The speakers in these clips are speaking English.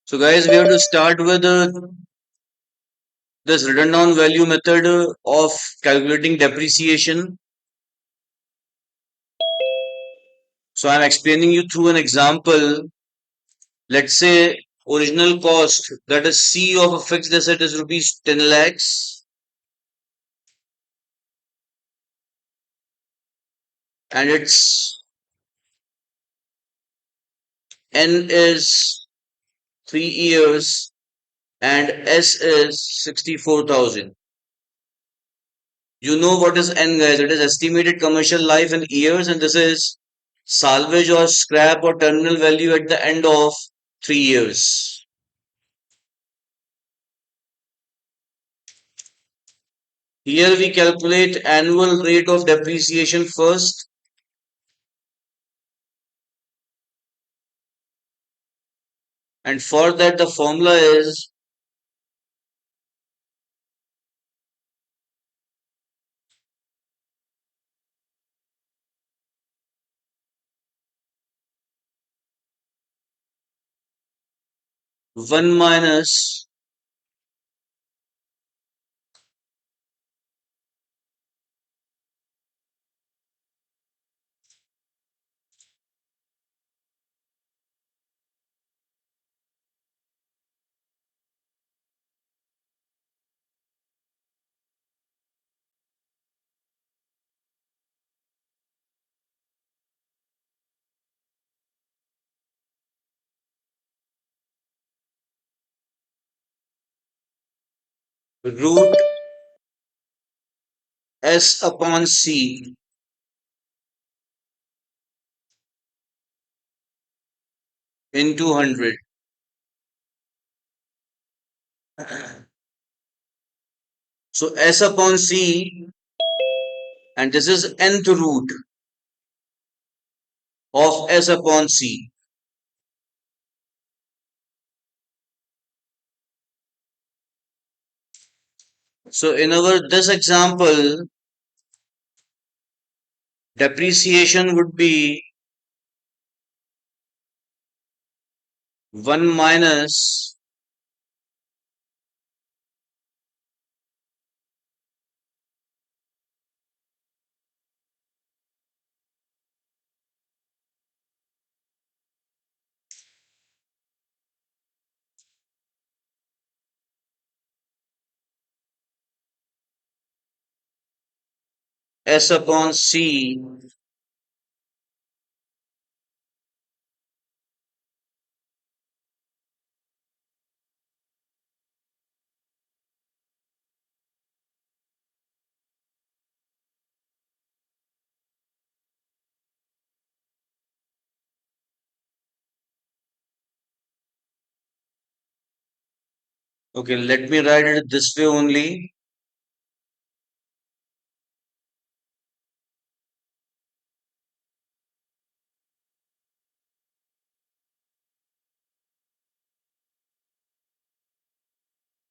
So guys, we have to start with this written down value method of calculating depreciation. So I'm explaining you through an example. Let's say original cost, that is C of a fixed asset, is rupees 10 lakhs, and its N is 3 years and S is 64,000. You know what is N, guys? It is estimated commercial life in years, and this is salvage or scrap or terminal value at the end of 3 years. Here we calculate annual rate of depreciation first, and for that the formula is one minus root S upon C into 100. So S upon C, and this is nth root of S upon C. So in our this example, depreciation would be 1 minus S upon C. Okay, let me write it this way only.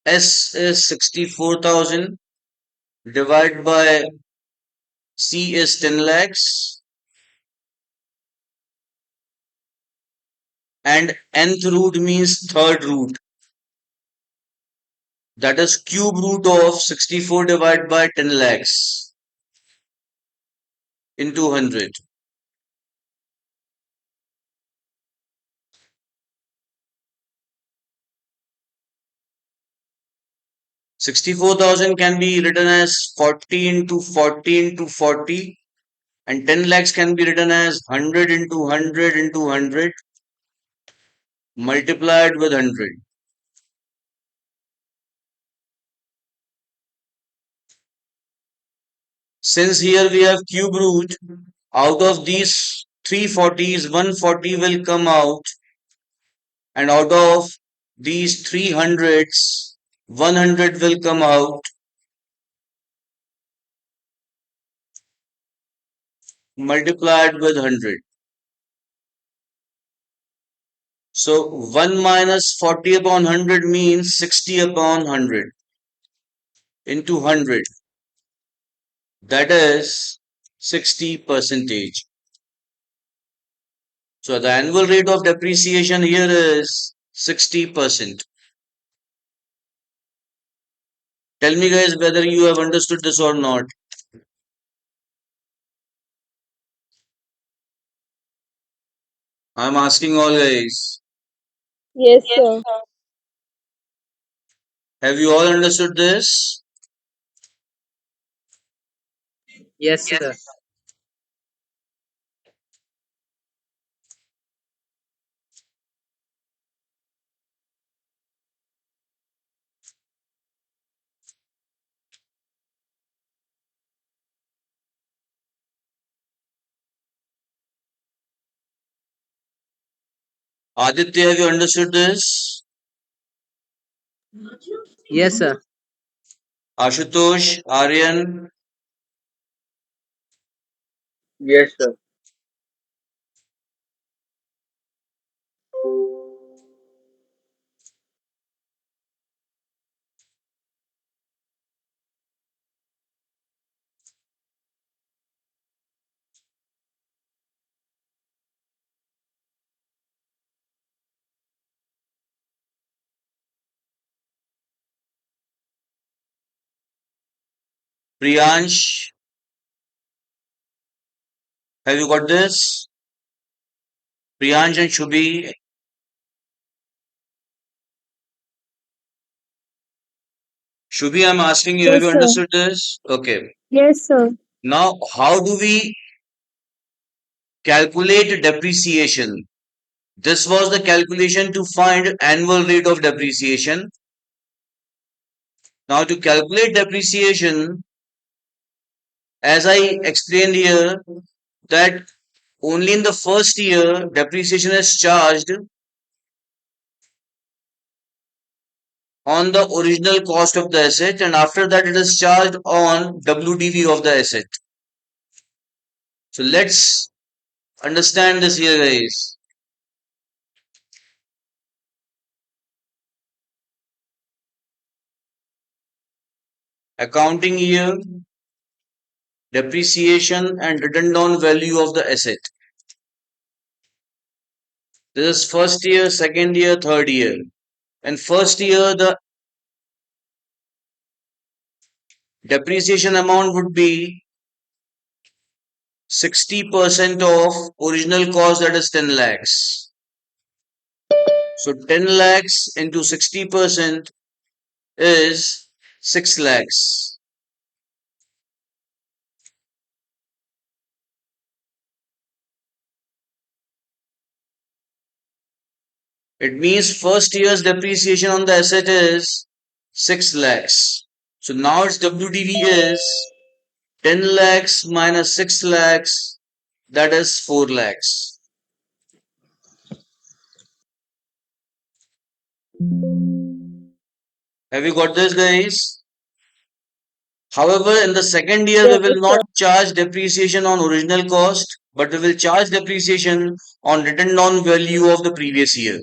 S is 64,000 divided by C is 10 lakhs, and nth root means third root. That is cube root of 64 divided by 10 lakhs into 100. Sixty-four thousand can be written as 40 into 40 into 40, and 10 lakhs can be written as 100 into 100 into 100 multiplied with 100. Since here we have cube root, out of these 340s, 140 will come out, and out of these 300s, 100 will come out, multiplied with 100. So 1 minus 40 upon 100 means 60 upon 100 into 100. That is 60 percentage. So the annual rate of depreciation here is 60%. Tell me guys whether you have understood this or not. I'm asking all guys. Yes, sir. Have you all understood this? Yes, sir. Aditya, have you understood this? Yes, sir. Ashutosh, Aryan, Yes, sir. Priyansh, have you got this? Priyansh and Shubhi. Shubhi, I'm asking you, have you Yes, sir. understood this? Okay. Yes, sir. Now, how do we calculate depreciation? This was the calculation to find annual rate of depreciation. Now, to calculate depreciation, as I explained here, that only in the first year depreciation is charged on the original cost of the asset, and after that it is charged on WDV of the asset. So let's understand this here guys. Accounting year, depreciation and written down value of the asset. This is first year, second year, third year. And first year the depreciation amount would be 60% of original cost, that is 10 lakhs. So 10 lakhs into 60% is 6 lakhs. It means first year's depreciation on the asset is 6 lakhs. So now its WDV is 10 lakhs minus 6 lakhs, that is 4 lakhs. Have you got this guys? However, in the second year, we Yes, will not sir. charge depreciation on original cost, but we will charge depreciation on written down value of the previous year.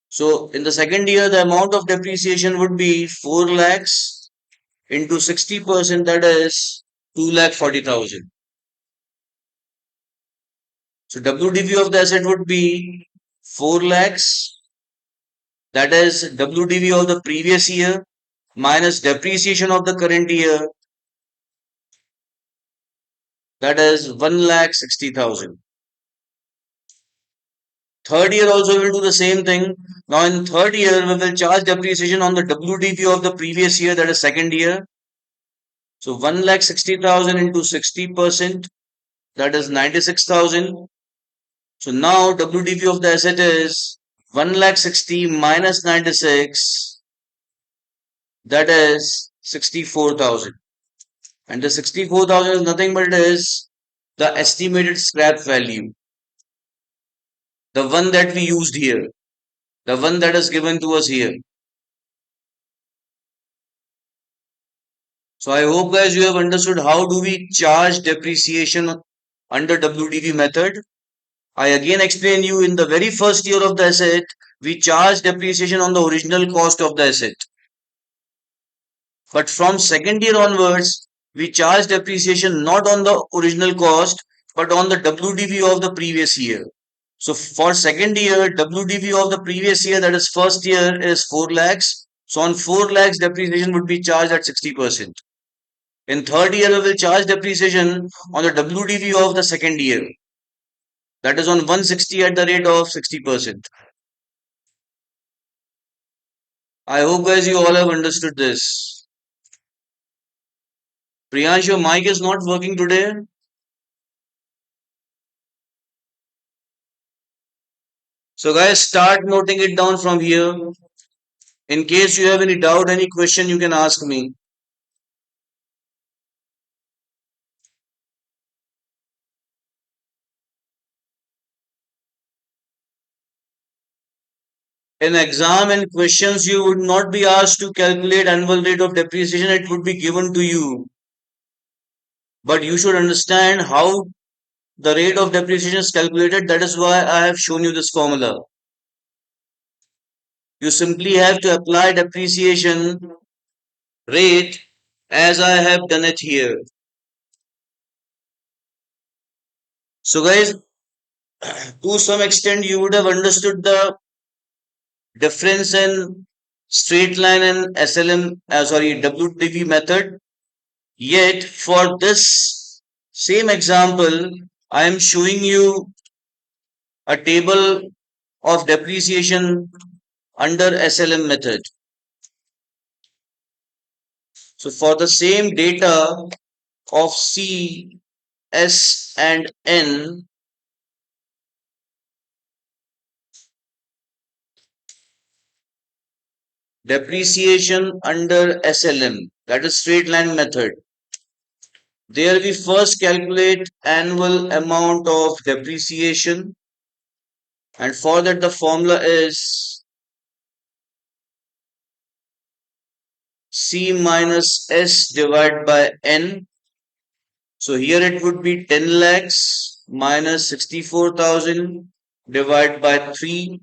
So, in the second year, the amount of depreciation would be 4 lakhs into 60%, that is 2 lakh 40,000. So, WDV of the asset would be 4 lakhs, that is WDV of the previous year minus depreciation of the current year, that is 1 lakh 60,000. Third year also will do the same thing. Now in third year, we will charge depreciation on the WDP of the previous year, that is second year. So 1 lakh 60,000 into 60%, that is 96,000. So now WDP of the asset is 1 lakh 60 minus 96, that is 64,000. And the 64,000 is nothing but it is the estimated scrap value, the one that we used here, the one that is given to us here. So I hope guys you have understood how do we charge depreciation under WDV method. I again explain you in the very first year of the asset, we charge depreciation on the original cost of the asset. But from second year onwards, we charge depreciation not on the original cost, but on the WDV of the previous year. So for second year, WDV of the previous year, that is first year, is 4 lakhs. So on 4 lakhs, depreciation would be charged at 60%. In third year, we will charge depreciation on the WDV of the second year. That is on 160 at the rate of 60%. I hope guys you all have understood this. Priyansh, your mic is not working today. So guys, start noting it down from here. In case you have any doubt, any question, you can ask me. In exam and questions, you would not be asked to calculate annual rate of depreciation. It would be given to you. But you should understand how the rate of depreciation is calculated. That is why I have shown you this formula. You simply have to apply depreciation rate as I have done it here. So guys, to some extent you would have understood the difference in straight line and SLM, WDV method. Yet for this same example, I am showing you a table of depreciation under SLM method. So for the same data of C, S and N, depreciation under SLM, that is straight line method. There we first calculate annual amount of depreciation, and for that the formula is C minus S divided by N. So here it would be 10 lakhs minus 64,000 divided by 3,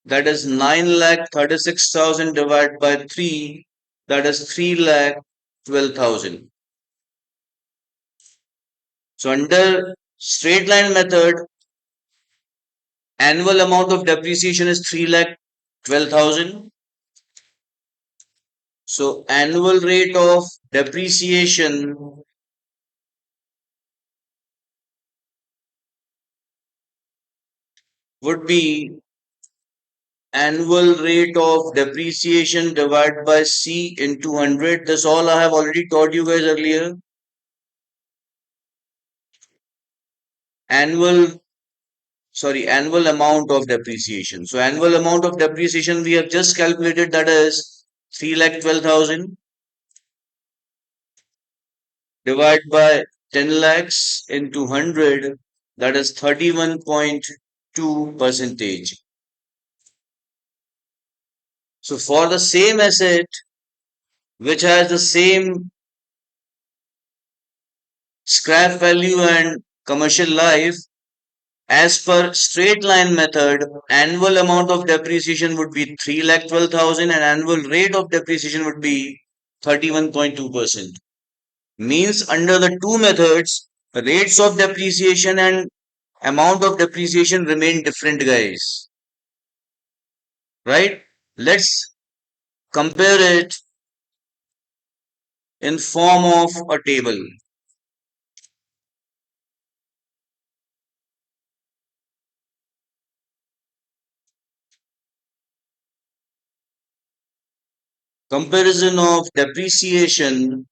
that is 9 lakh 36,000 divided by 3, that is 3 lakh 12,000. So under straight line method, annual amount of depreciation is 3 lakh 12,000. So annual rate of depreciation would be annual rate of depreciation divided by C into 100. That's all I have already taught you guys earlier. Annual, annual amount of depreciation. So annual amount of depreciation we have just calculated, that is 3 lakh 12,000 divided by 10 lakhs into 100, that is 31.2 percentage. So for the same asset which has the same scrap value and commercial life, as per straight line method, annual amount of depreciation would be 3 lakh 12,000 and annual rate of depreciation would be 31.2%. Means under the two methods, rates of depreciation and amount of depreciation remain different, guys. Right? Let's compare it in form of a table. Comparison of depreciation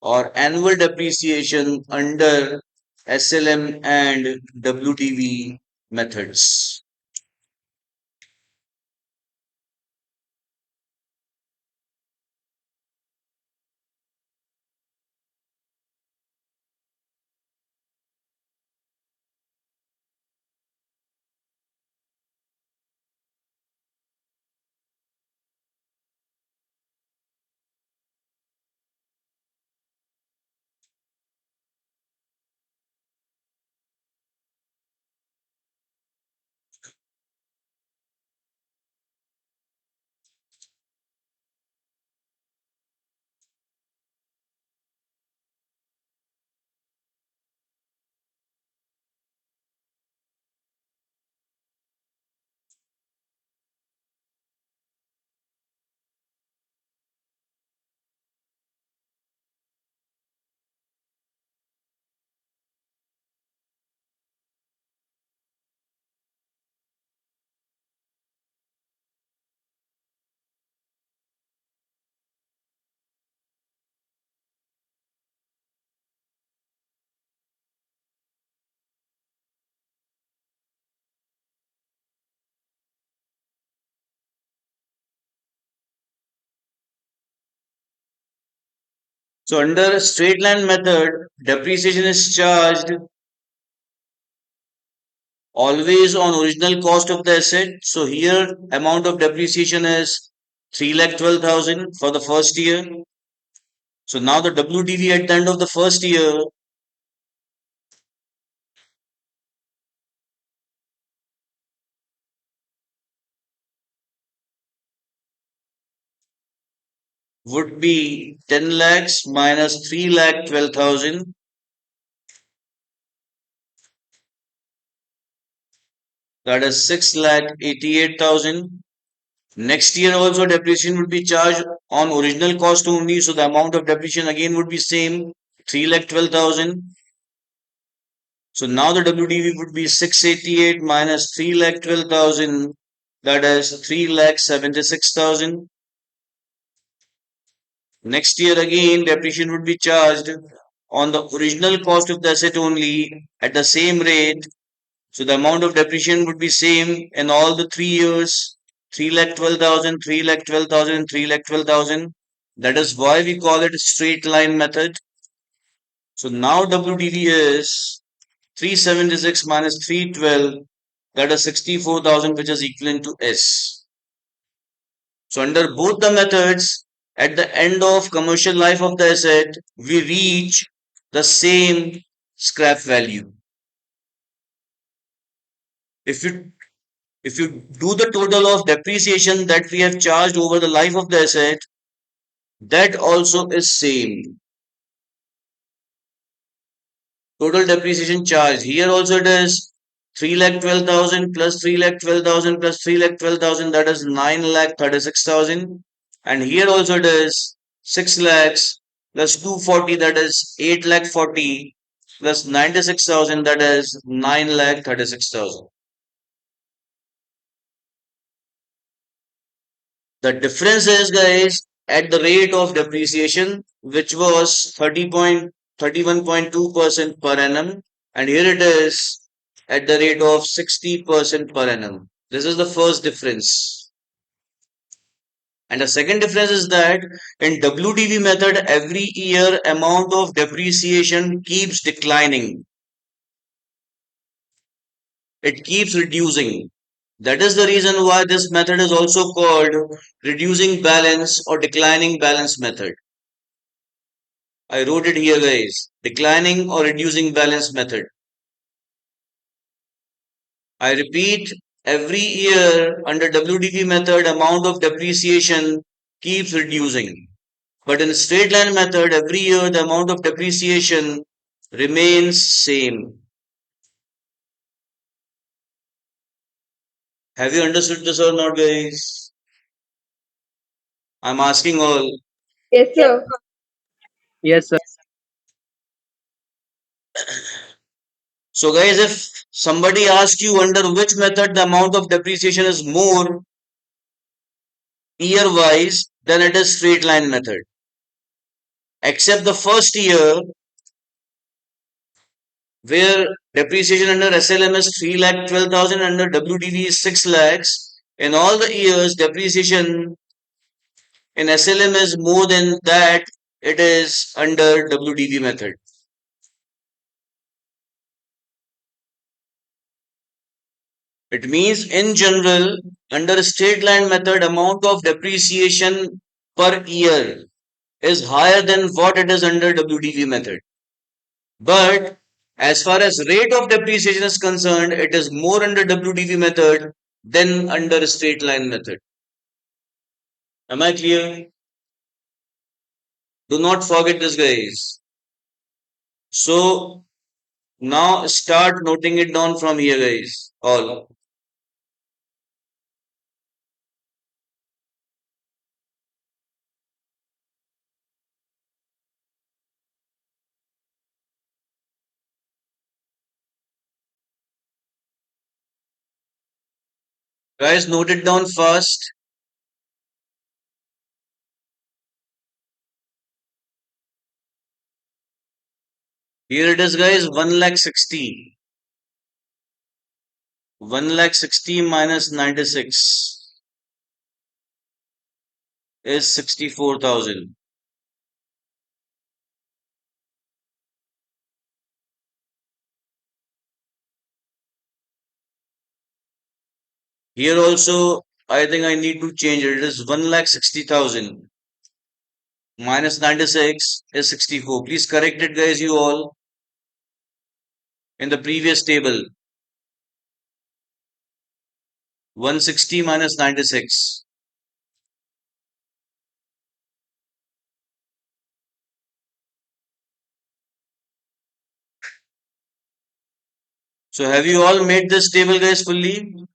or annual depreciation under SLM and WDV methods. So under straight line method, depreciation is charged always on original cost of the asset. So here amount of depreciation is 3,12,000 for the first year. So now the WDV at the end of the first year would be 10 lakhs minus 3,12,000, that is 6,88,000. Next year also depreciation would be charged on original cost only, so the amount of depreciation again would be same, 3,12,000. So now the WDV would be 688 minus 3,12,000, that is 3,76,000. Next year again depreciation would be charged on the original cost of the asset only at the same rate. So the amount of depreciation would be same in all the 3 years, 3,12,000, 3,12,000, 3,12,000. That is why we call it a straight line method. So now WDV is 376 minus 312, that is 64,000, which is equivalent to S. So under both the methods, at the end of commercial life of the asset, we reach the same scrap value. If you if you do the total of depreciation that we have charged over the life of the asset, that also is same. Total depreciation charge. Here also it is 3,12,000 plus 3,12,000 plus 3,12,000, that is 9,36,000. And here also it is 6 lakhs plus 240, that is 8,40,000 plus 96,000, that is 9,36,000. The difference is, guys, at the rate of depreciation, which was 31.2% per annum, and here it is at the rate of 60% per annum. This is the first difference. And the second difference is that in WDV method, every year amount of depreciation keeps declining. It keeps reducing. That is the reason why this method is also called reducing balance or declining balance method. I wrote it here, guys. Declining or reducing balance method. I repeat, every year under WDV method, amount of depreciation keeps reducing. But in straight line method, every year the amount of depreciation remains same. Have you understood this or not, guys? I'm asking all. Yes, sir. Yes, sir. So, guys, if somebody asks you under which method the amount of depreciation is more year wise, then it is straight line method. Except the first year where depreciation under SLM is 3,12,000, under WDV is 6 lakhs. In all the years, depreciation in SLM is more than that, it is under WDV method. It means in general, under straight line method, amount of depreciation per year is higher than what it is under WDV method. But as far as rate of depreciation is concerned, it is more under WDV method than under straight line method. Am I clear? Do not forget this, guys. So now start noting it down from here, guys. All. Guys, note it down fast. Here it is, guys, 1,60,000. 1,60,000 minus 96 is 64,000. Here also, I think I need to change it. It is 1,60,000 minus 96 is 64. Please correct it, guys, you all, in the previous table. 160 minus 96. So have you all made this table, guys, fully?